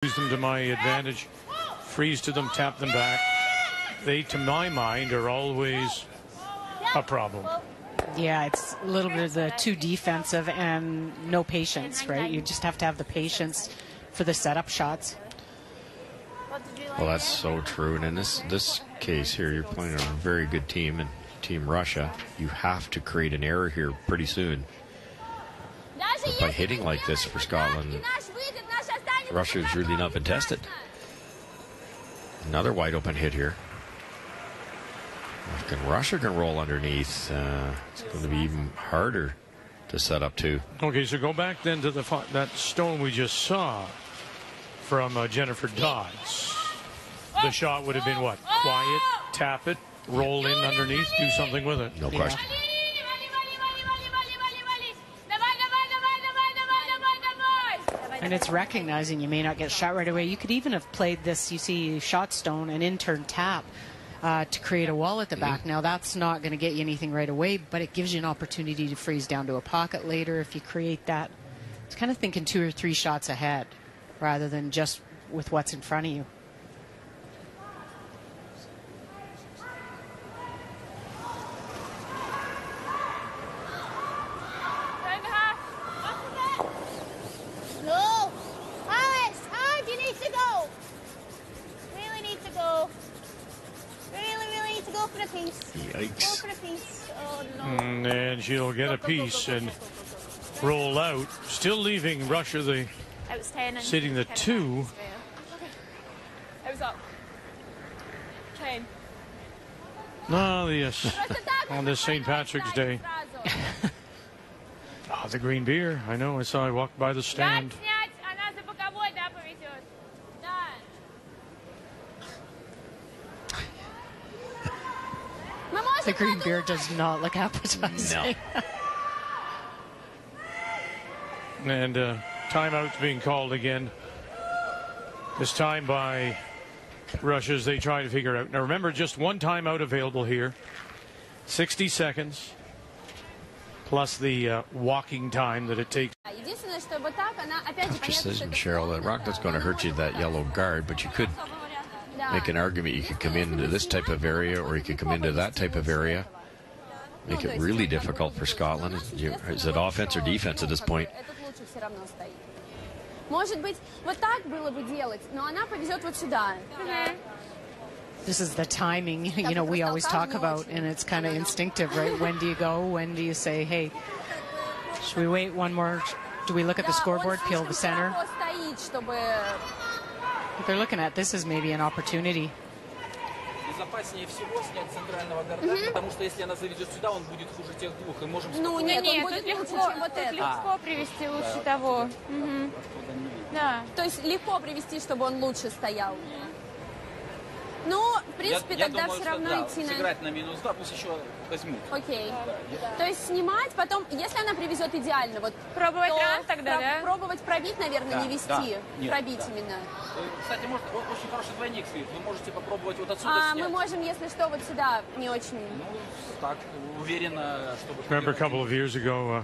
Use them to my advantage, freeze to them, tap them back. They, to my mind, are always a problem. Yeah, it's a little bit of the too defensive and no patience, right? You just have to have the patience for the setup shots. Well, that's so true. And in this case here, you're playing on a very good team, and Team Russia. You have to create an error here pretty soon. But by hitting like this for Scotland, Russia's really not been tested. Another wide open hit here. If Russia can roll underneath, it's going to be even harder to set up too. Okay, so go back then to that stone we just saw from Jennifer Dodds. The shot would have been what? Quiet, tap it, roll in underneath, do something with it. No question. And it's recognizing you may not get shot right away. You could even have played this, you see, shot stone, an in-turn tap to create a wall at the back. Now, that's not going to get you anything right away, but it gives you an opportunity to freeze down to a pocket later if you create that. It's kind of thinking 2 or 3 shots ahead rather than just with what's in front of you. Yikes. Oh, no. And she'll get a piece and roll out, still leaving Russia sitting the 2. I was up. 10. Oh, yes. On this St. Patrick's Day. Oh, the green beer. I know. I walked by the stand. The green beer does not look appetizing. No. And timeout's being called again. This time by Russia as they try to figure it out. Now remember, just one timeout available here. 60 seconds. Plus the walking time that it takes. Precision, Cheryl. That rock that's going to hurt you, that yellow guard, but you could make an argument you could come into this type of area or you could come into that type of area. Make it really difficult for Scotland. Is it offense or defense at this point? This is the timing, you know, we always talk about, and it's kind of instinctive, right? When do you go? When do you say, hey, should we wait one more? Do we look at the scoreboard, peel the center? What they're looking at, this is maybe an opportunity. Безопаснее всего снять центрального гарда, потому что если она заведет сюда, он будет хуже тех двух, и можем... Ну нет, он будет лучше, чем вот это. Легко привести лучше того. Да. То есть легко привести, чтобы он лучше стоял. Ну, в принципе, тогда все равно идти на... сыграть на -2, пусть еще возьмут. Окей. То есть снимать, потом, если она привезет идеально, вот... Пробовать раз тогда, да? Пробовать пробить, наверное, не вести. Пробить именно. Кстати, может, очень хороший двойник стоит. Вы можете попробовать вот отсюда снять. Мы можем, если что, вот сюда не очень... Ну, так, уверенно, чтобы... Remember a couple of years ago,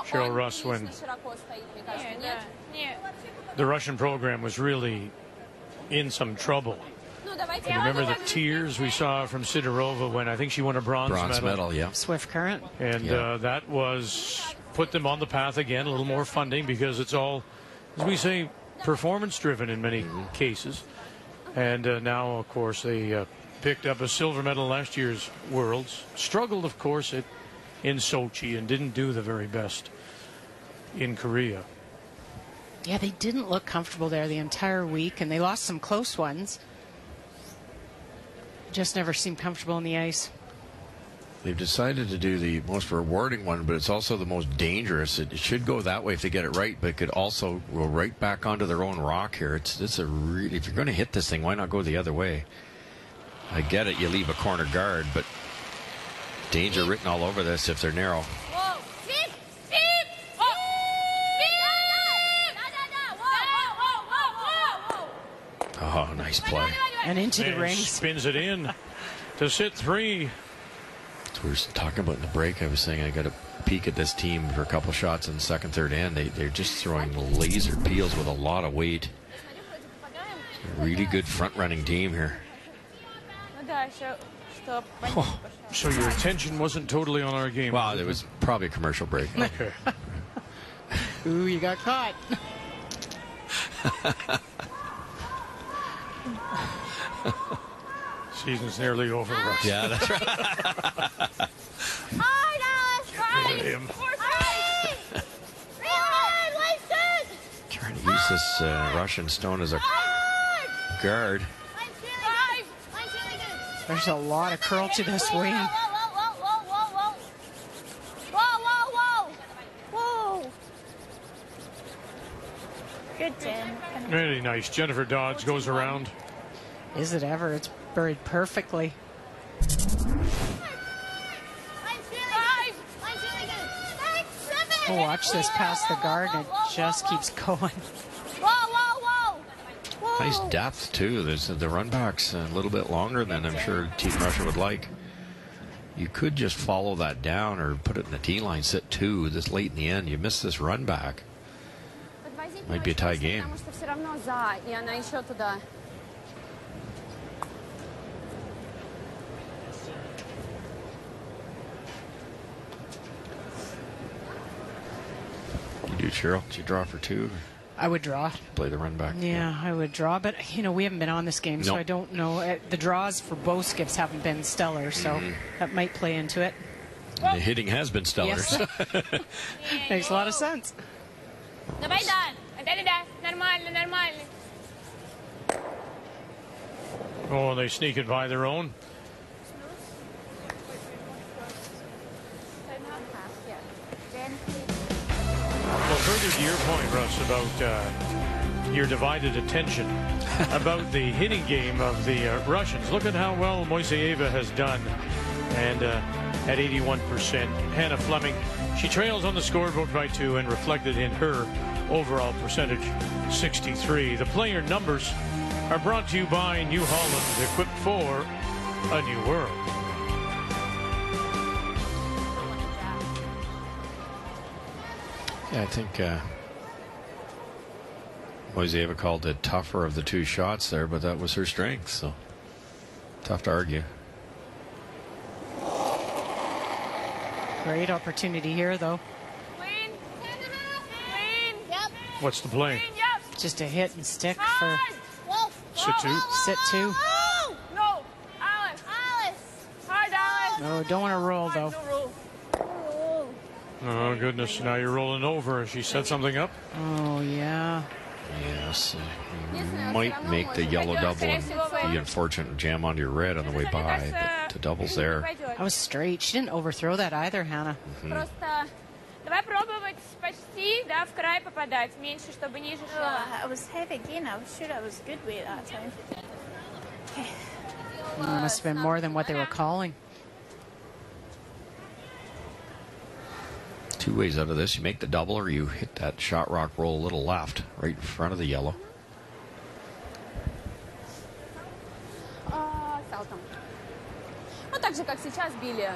Cheryl Russ, when the Russian program was really in some trouble. Remember the tears we saw from Sidorova when I think she won a bronze medal? Yeah. Swift current. And that put them on the path again, a little more funding, because it's all, as we say, performance-driven in many cases. And now, of course, they picked up a silver medal last year's Worlds. Struggled, of course, in Sochi and didn't do the very best in Korea. Yeah, they didn't look comfortable there the entire week, and they lost some close ones. Just never seemed comfortable on the ice. They've decided to do the most rewarding one, but it's also the most dangerous. It should go that way if they get it right, but it could also go right back onto their own rock here. It's a really, if you're going to hit this thing, why not go the other way? I get it, you leave a corner guard, but danger written all over this if they're narrow. Oh, nice play. And into the ring. Spins it in to sit 3. So we were talking about in the break. I was saying I got a peek at this team for a couple shots in the second, third end. They're just throwing laser peels with a lot of weight. Really good front-running team here. So your attention wasn't totally on our game. Well, it was probably a commercial break. Okay. Ooh, you got caught. Season's nearly over, Russ. Yeah, that's right. Him. Trying to use this Russian stone as a guard. There's a lot of curl to this wing. Good, Jen. Really nice. Jennifer Dodds goes around. Is it ever? It's buried perfectly. Oh, watch this past the guard, and it just keeps going. Nice depth, too. There's the run back's a little bit longer than I'm sure Team Russia would like. You could just follow that down or put it in the tee line, sit two this late in the end. You miss this run back. Might be a tie game. You do, Cheryl? Did you draw for two? I would draw. Play the run back. Yeah, I would draw, but we haven't been on this game, so Nope. I don't know. The draws for both skips haven't been stellar, so that might play into it. And the hitting has been stellar. Yes. Makes a lot of sense. Oh, they sneak it by their own. Well, further to your point, Russ, about your divided attention, about the hitting game of the Russians. Look at how well Moiseyeva has done. And at 81%, Hannah Fleming, she trails on the scoreboard by 2 and reflected in her overall percentage, 63. The player numbers are brought to you by New Holland, equipped for a new world. Yeah, I think Moiseyeva called it tougher of the two shots there, but that was her strength, so tough to argue. Great opportunity here, though. What's the play? Just a hit and stick for Sit two. sit two. No, Alice. Hard, Alice. No, don't want to roll, though. Oh, goodness. Now you're rolling over. She set something up. Oh, yeah. Yes, you might make the yellow double and the unfortunate jam onto your red on the way by, but the double's there. That was straight. She didn't overthrow that either, Hannah. Давай пробовать почти, да, в край попадать, меньше, чтобы ниже шло. I was heavy again. I was sure I was good with that time. Must have been more than what they were calling. Two ways out of this. You make the double or you hit that shot rock roll a little left, right in front of the yellow. Салтом. Ну, так же, как сейчас били.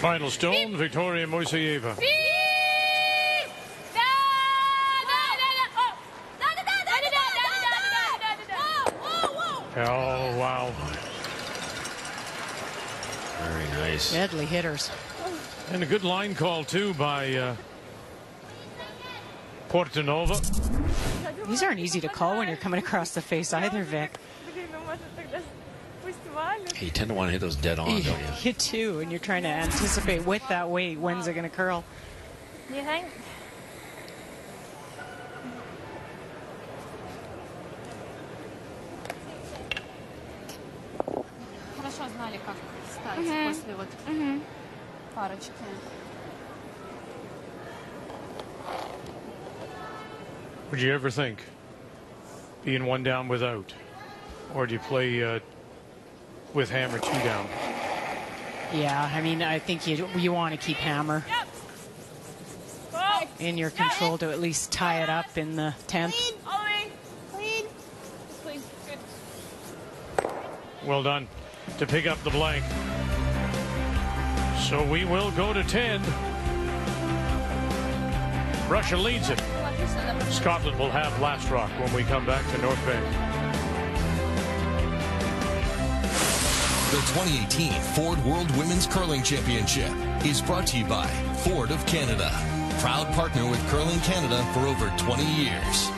Final stone, Victoria Moiseyeva. Oh, wow. Very nice. Deadly hitters. And a good line call, too, by Portanova. These aren't easy to call when you're coming across the face either, Vic. You tend to want to hit those dead on, don't you? You too, and you're trying to anticipate with that weight, when's it going to curl? You think? Хорошо знали, как ставить после вот парочки. Would you ever think being one down without? Or do you play with hammer two down? Yeah, I mean, I think you want to keep hammer in your control to at least tie it up in the 10th. Clean. Clean. Good. well done to pick up the blank. So we will go to 10. Russia leads it. Scotland will have last rock when we come back to North Bay. The 2018 Ford World Women's Curling Championship is brought to you by Ford of Canada, proud partner with Curling Canada for over 20 years.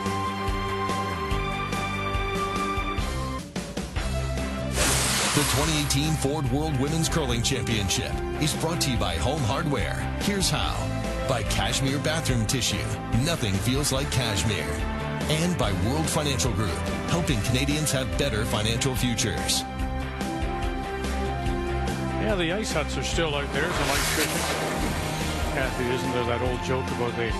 The 2018 Ford World Women's Curling Championship is brought to you by Home Hardware. Here's how. By Cashmere Bathroom Tissue. Nothing feels like cashmere. And by World Financial Group, helping Canadians have better financial futures. Yeah, the ice huts are still out there. Some ice fishing. Kathy, isn't there that old joke about the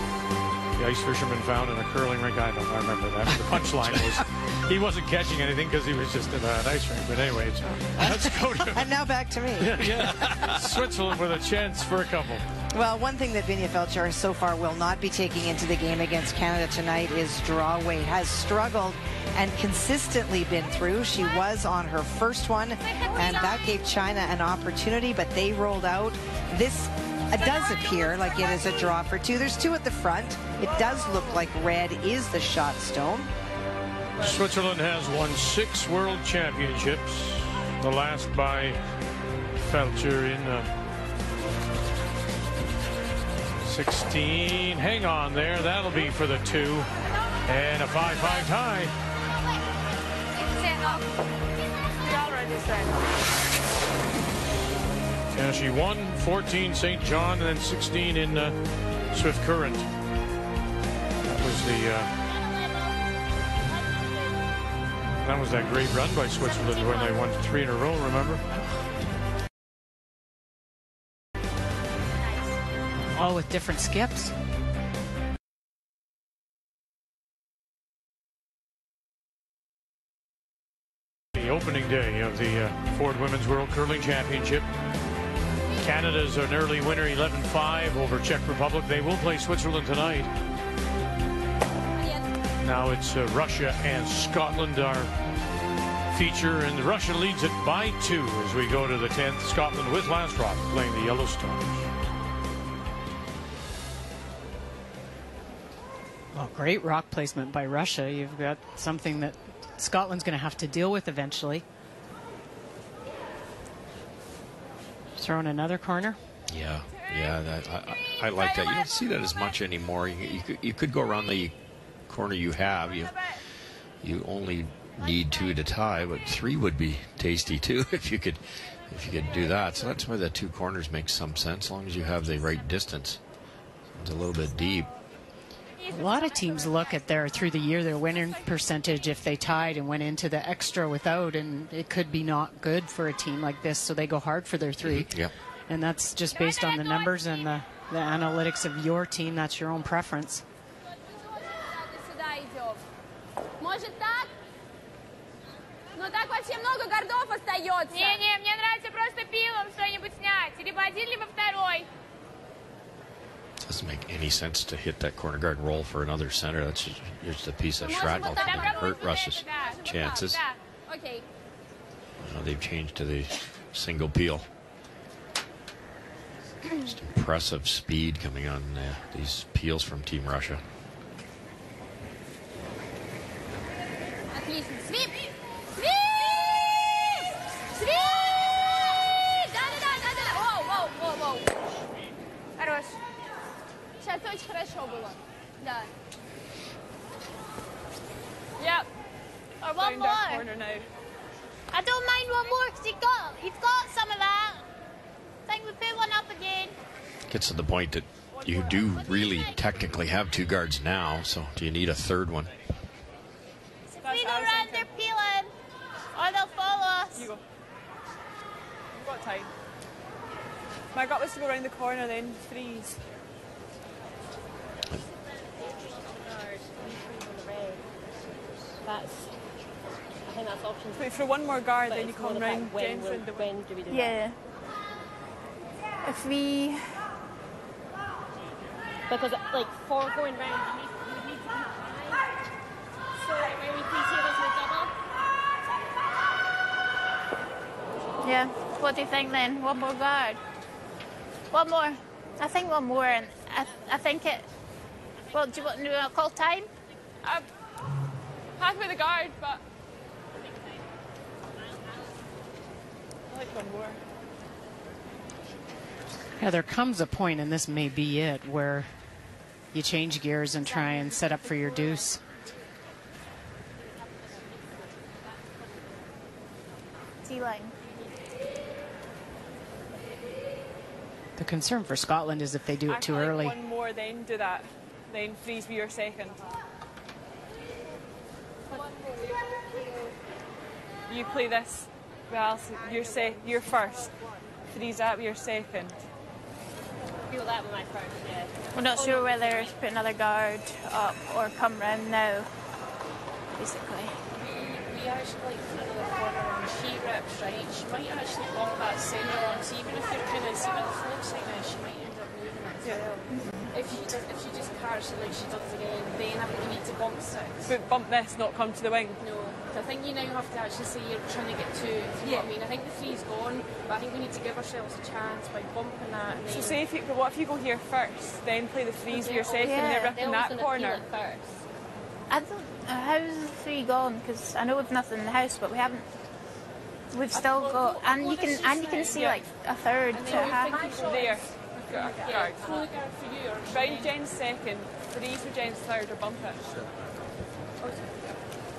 ice fisherman found in a curling rink? I remember that. The punchline was he wasn't catching anything because he was just in an ice rink. But anyway, let's go to... And now back to me. Yeah. Switzerland with a chance for a couple. Well, one thing that Vinja Felcher so far will not be taking into the game against Canada tonight is draw weight. Has struggled and consistently been through. She was on her first one, and that gave China an opportunity, but they rolled out. This does appear like it is a draw for two. There's two at the front. It does look like red is the shot stone. Switzerland has won 6 world championships. The last by Felcher in 16. Hang on there. That'll be for the 2. And a 5-5 tie. Yeah, she won 14 St. John and then 16 in Swift Current. That was that great run by Switzerland when they won 3 in a row, remember? All with different skips. The opening day of the Ford Women's World Curling Championship. Canada's an early winner, 11-5 over Czech Republic. They will play Switzerland tonight. Now it's Russia and Scotland, our feature, and Russia leads it by 2 as we go to the 10th. Scotland with last rock playing the Yellowstones. Well, great rock placement by Russia. You've got something that Scotland's going to have to deal with eventually. Throwing another corner. Yeah, I like that. You don't see that as much anymore. You could go around the corner you have. You only need 2 to tie, but 3 would be tasty too if you could do that. So that's why the 2 corners make some sense, as long as you have the right distance. It's a little bit deep. A lot of teams look at through the year their winning percentage if they tied and went into the extra without, and it could be not good for a team like this, so they go hard for their 3. Mm-hmm. Yep. And that's just based on the numbers and the analytics of your team. That's your own preference. Не, мне нравится просто пилом что-нибудь снять. Либо один, либо второй. Doesn't make any sense to hit that corner guard and roll for another center. That's just a piece of shrapnel that can hurt Russia's chances. They've changed to the single peel. Just impressive speed coming on these peels from Team Russia. Хорош. Сейчас очень хорошо было. Да. Yep. Or one more. I don't mind one more because you've got some of that. I think we put one up again. Gets to the point that you do really technically have 2 guards now, so do you need a 3rd one? If we go around, they're peeling, or they'll follow us. You go. You've got time. My gut was to go around the corner then, freeze. I think that's option. Wait for one more guard, then you come round. When do we do yeah. that? If we... Because, like, for going round, you would need to be high. So, when we please here, there's no double. Yeah. What do you think then? One more guard. One more. I think one more, and I think it. Well, do you want to call time? Happy with the guard, but I like one more. Yeah, there comes a point, and this may be it, where you change gears and try and set up for your deuce. T-line. The concern for Scotland is if they do it too early. One more, then do that. Then freeze with your second. You play this. Well, you're first. Freeze that with your second. Feel that with my first, yeah. We're not sure whether to put another guard up or come round now, basically. We actually like for another corner and she rips right. She might actually walk that centre one. So even if you're kind of see what the flow sign is, she might end up moving it. Yeah. If she just carries it like she does again, then I think you need to bump 6. But bump this, not come to the wing. No. I think you now have to actually say you're trying to get 2. You know what I mean? I think the 3's gone, but I think we need to give ourselves a chance by bumping that. And So then say what if you go here first, then play the freeze with your second, and they're ripping that corner. First. I don't. How's the 3 gone? Because I know we've nothing in the house, but we haven't. We've still got, and you can see like a third to a half. There. Guard. Throw the guard for you. Or Right, Jen's second. Freeze with Jen's third, or bump it.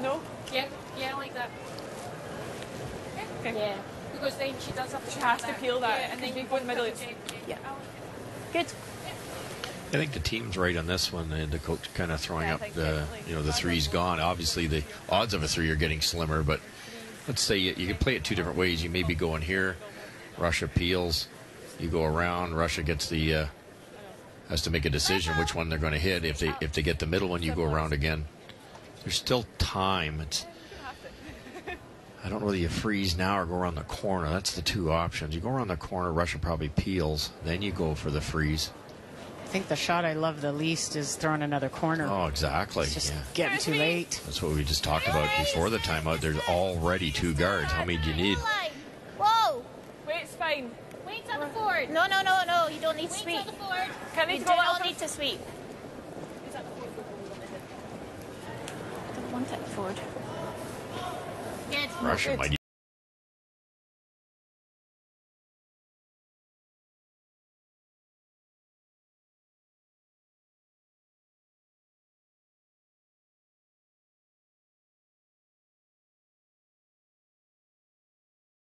No? Yeah, I like that. Okay. Yeah, because then she does have to. She has to peel that, yeah, and then you go in the middle. Yeah. Good. I think the team's right on this one, and the coach kind of throwing up the, the 3's gone. Obviously, the odds of a 3 are getting slimmer, but let's say you can play it 2 different ways. You may be going here, Russia peels, you go around, Russia gets the has to make a decision which one they're going to hit. If they get the middle one, you go around again. There's still time. I don't know whether you freeze now or go around the corner. That's the 2 options. You go around the corner, Russia probably peels, then you go for the freeze. I think the shot I love the least is throwing another corner. Oh, exactly. It's just getting too late. That's what we just talked about before the timeout. There's already 2 guards. How many do you need? Whoa! Wait's fine. Wait's at the forward. No. You don't need to sweep. You do not need to sweep. Don't want it forward. Good. Russia Good. might.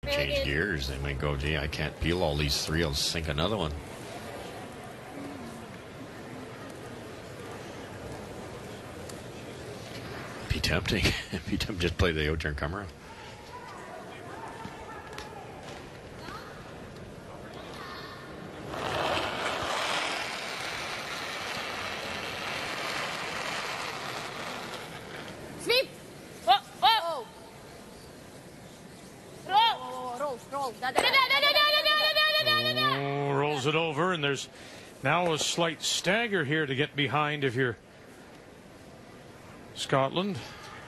Change gears. They might go, gee, I can't peel all these 3. I'll sink another one. Be tempting. Be tempting. Just play the out-turn come around. Sweep! Oh! Roll. Oh, rolls it over, and there's now a slight stagger here to get behind if you're Scotland.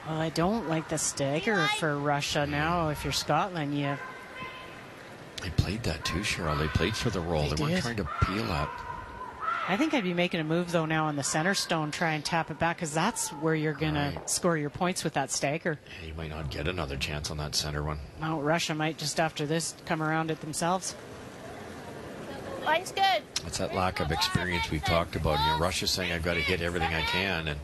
Well, I don't like the stagger for Russia now. If you're Scotland, They played that too, Cheryl. They played for the roll. They weren't did. trying to peel up. I think I'd be making a move, though, now on the center stone, try and tap it back, because that's where you're going to score your points with that stagger. You might not get another chance on that center one. No, Russia might just after this come around it themselves. Line's good. It's that lack of experience we've talked about. Russia's saying, I've got to hit everything I can, and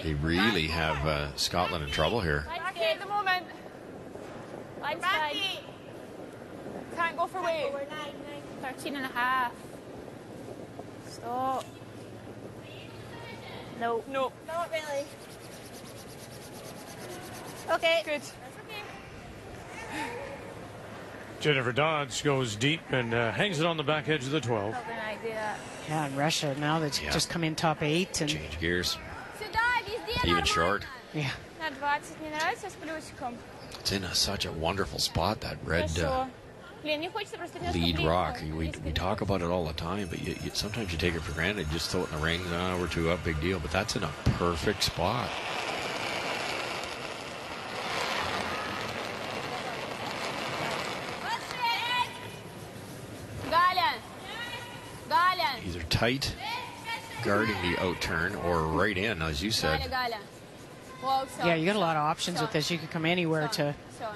they really have Scotland in trouble here. Okay, at the moment. Line's fine. Can't go for weight. 13.5. Stop. No. No. Not really. Okay. Good. Jennifer Dodds goes deep and hangs it on the back edge of the 12. Not gonna do that. Yeah, and Russia now that's just come in top 8 and Change gears. Сюда, везде Even нормально. short. yeah. На 20 не нравится с плюсиком. It's in such a wonderful spot, that red Хорошо. Блин, не хочется просто lead rock. We talk about it all the time, but sometimes you take it for granted. Just throw it in the ring. We're 2 up, big deal. But that's in a perfect spot. tight guarding the out turn or right in, as you said. Yeah, you got a lot of options with this. You could come anywhere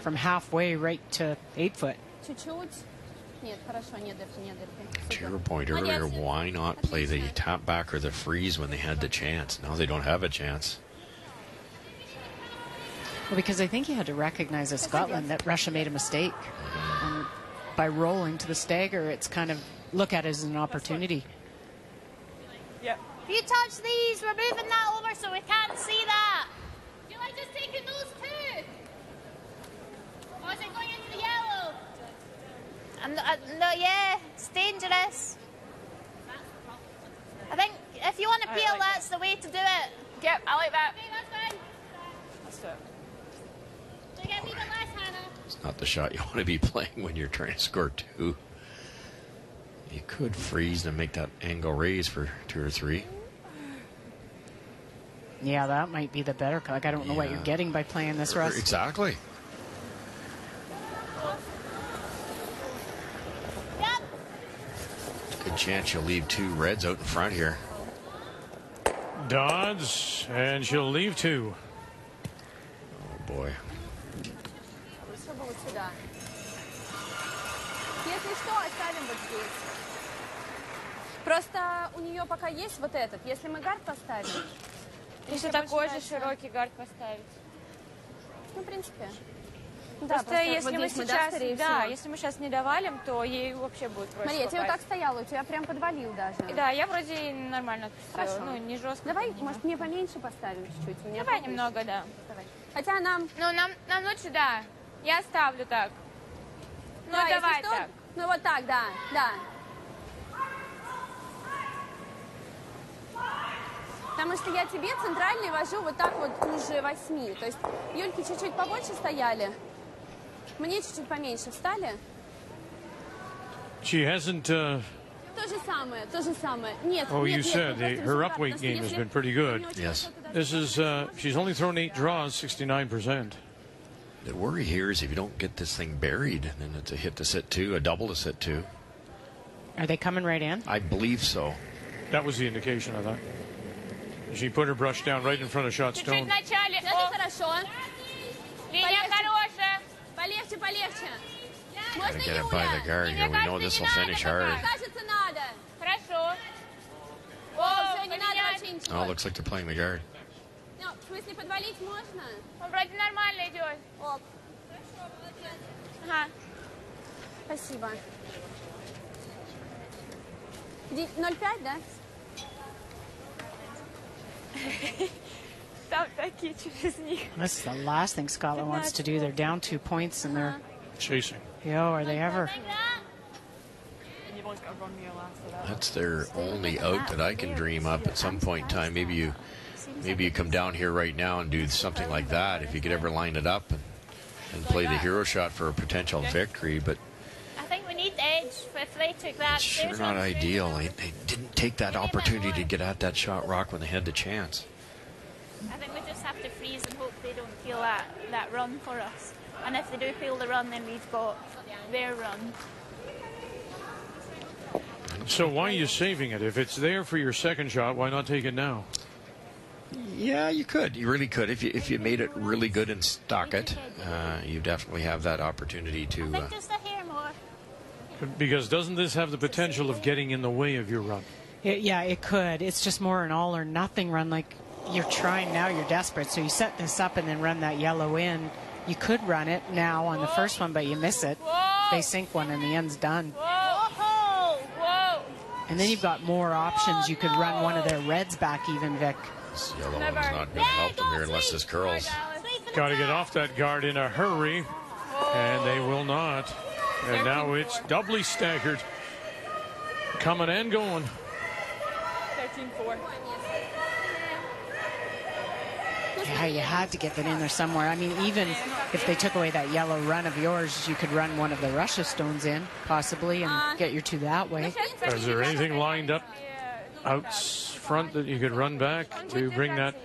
from halfway right to 8 foot. To your point earlier, why not play the tap back or the freeze when they had the chance? Now they don't have a chance. Well, because I think you had to recognize as Scotland that Russia made a mistake. And by rolling to the stagger, it's kind of look at it as an opportunity. Yeah. If you touch these, we're moving that over so we can't see that. Do you like just taking those two? Or is it going into the yellow? No, yeah, it's dangerous. I think if you want to peel, that's the way to do it. Yep, I like that. Okay, that's fine. Let's do it. So get me the last, Hannah. It's not the shot you want to be playing when you're trying to score 2. You could freeze and make that angle raise for 2 or 3. Yeah, that might be the better. Like, I don't know what you're getting by playing this, Russ. Exactly. Yep. Good chance you'll leave 2 reds out in front here. Dodds, and she'll leave 2. Oh, boy. Если что, оставим вот здесь. Просто у нее пока есть вот этот. Если мы гард поставим... Если такой же широкий гард поставить. Ну, в принципе. Просто если мы сейчас, если мы сейчас не довалим, то ей вообще будет проще. Смотри, я тебе вот так стояла, у тебя прям подвалил даже. Да, я вроде нормально отпустила. Ну, не жестко. Давай, может, мне поменьше поставим чуть-чуть? Давай немного, да. Давай. Хотя нам... Ну, нам лучше, да. Я ставлю так. Ну, да, давай так. Ну, вот так, да. Потому что я тебе центральный вожу вот так вот уже 8. То есть Юльки чуть-чуть побольше стояли, мне чуть-чуть поменьше встали. She hasn't... То же самое. Нет, Oh, нет, you said her upweight game has been pretty good. Yes. This is, she's only thrown 8 draws, 69%. The worry here is if you don't get this thing buried, then it's a hit to sit 2, a double to sit 2. Are they coming right in? I believe so. That was the indication of that. She put her brush down right in front of shot Чуть-чуть stone. в начале. Это хорошо. Линия хорошая. Полегче. Gotta get it by the guard here. We know this will finish hard. Кажется, надо. Хорошо. О, все, не надо вообще ничего. Oh, looks like they're playing the guard. Ну, в смысле, подвалить можно? Он вроде нормально идет. Ок. Ага. Спасибо. 0,5, да? Там такие через них. This is the last thing Scotland wants to do. They're down 2 points and they're... Chasing. Yo, are they ever? And you've always got to run your last of that. That's their only out that I can dream up at some point in time. Maybe you come down here right now and do something like that if you could ever line it up and play the hero shot for a potential victory. But I think we need edge. If they took that, it's sure not ideal. They didn't take that opportunity to get at that shot rock when they had the chance. I think we just have to freeze and hope they don't peel that run for us. And if they do peel the run, then we've got their run. So why are you saving it? If it's there for your second shot, why not take it now? Yeah, you could. You really could. If you made it really good and stock it, you definitely have that opportunity to... I think just a hair more. Because doesn't this have the potential of getting in the way of your run? Yeah, it could. It's just more an all or nothing run. Like, you're trying now, you're desperate. So you set this up and then run that yellow in. You could run it now on the first one, but you miss it. They sink one and the end's done. Whoa. And then you've got more options. You could run one of their reds back even, Vic. This yellow one's not going to help them here unless this curls. Got to get off that guard in a hurry, and they will not. And now it's doubly staggered. Coming and going. 13-4. Yeah, you had to get that in there somewhere. I mean, even if they took away that yellow run of yours, you could run one of the Russia stones in, possibly, and get your 2 that way. Is there anything lined up out front that you could run back to bring that?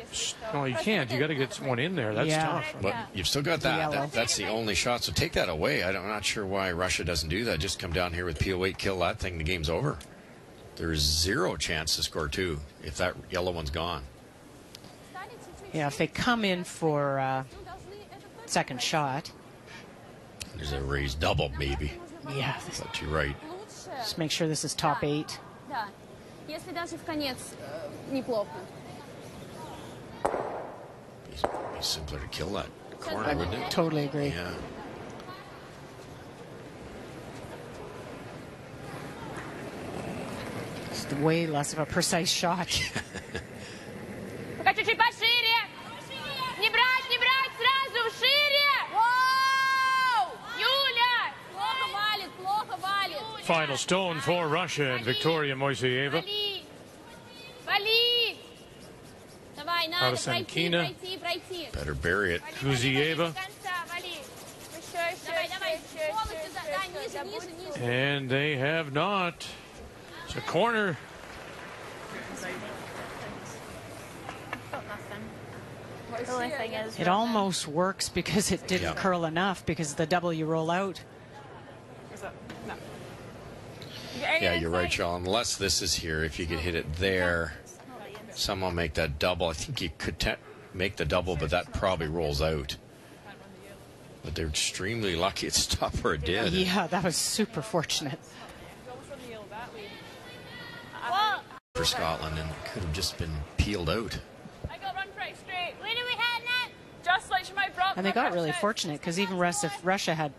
No, you can't. You got to get one in there. That's tough. But you've still got that. That's the only shot. So take that away. I'm not sure why Russia doesn't do that. Just come down here with peel weight, kill that thing. The game's over. There's zero chance to score 2 if that yellow one's gone. Yeah, if they come in for second shot. There's a raised double, maybe. Yeah. But you're right. Just make sure this is top 8. Да. Если даже в конец, неплохо. It'd be simpler to kill that corner, wouldn't it? Totally agree. Yeah. It's way less of a precise shot. Пока чуть-чуть пошире. Не брать, сразу шире. Воу! Юля! Плохо валит. Final stone for Russia and Victoria Moiseeva. Вали! Давай, надо пройти. Better bury it. Kuzieva. And they have not. It's a corner. It almost works because it didn't curl enough because the W roll out. Yeah, you're right, Sean. Unless this is here, if you could hit it there, someone make that double. I think you could make the double, but that probably rolls out. But they're extremely lucky it stopped where it did. Yeah, that was super fortunate. For Scotland, and could have just been peeled out. I got run pretty straight. Where are we heading at? Just like she might drop. And they got really fortunate because even if Russia had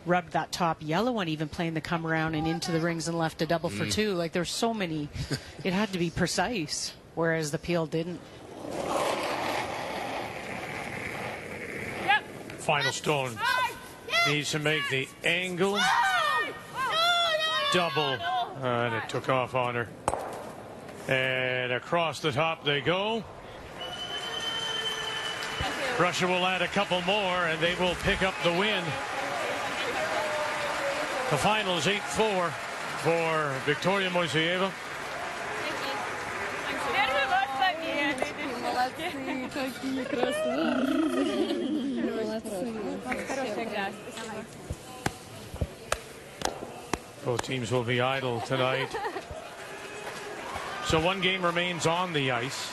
rubbed that top yellow one, even playing the come around and into the rings and left a double for 2. Like there's so many, it had to be precise, whereas the peel didn't. Yep. Final stone needs to make the angle double, and it took off on her. And across the top they go. Russia will add a couple more, and they will pick up the win. The final is 8-4 for Victoria Moiseeva. Both teams will be idle tonight. So one game remains on the ice.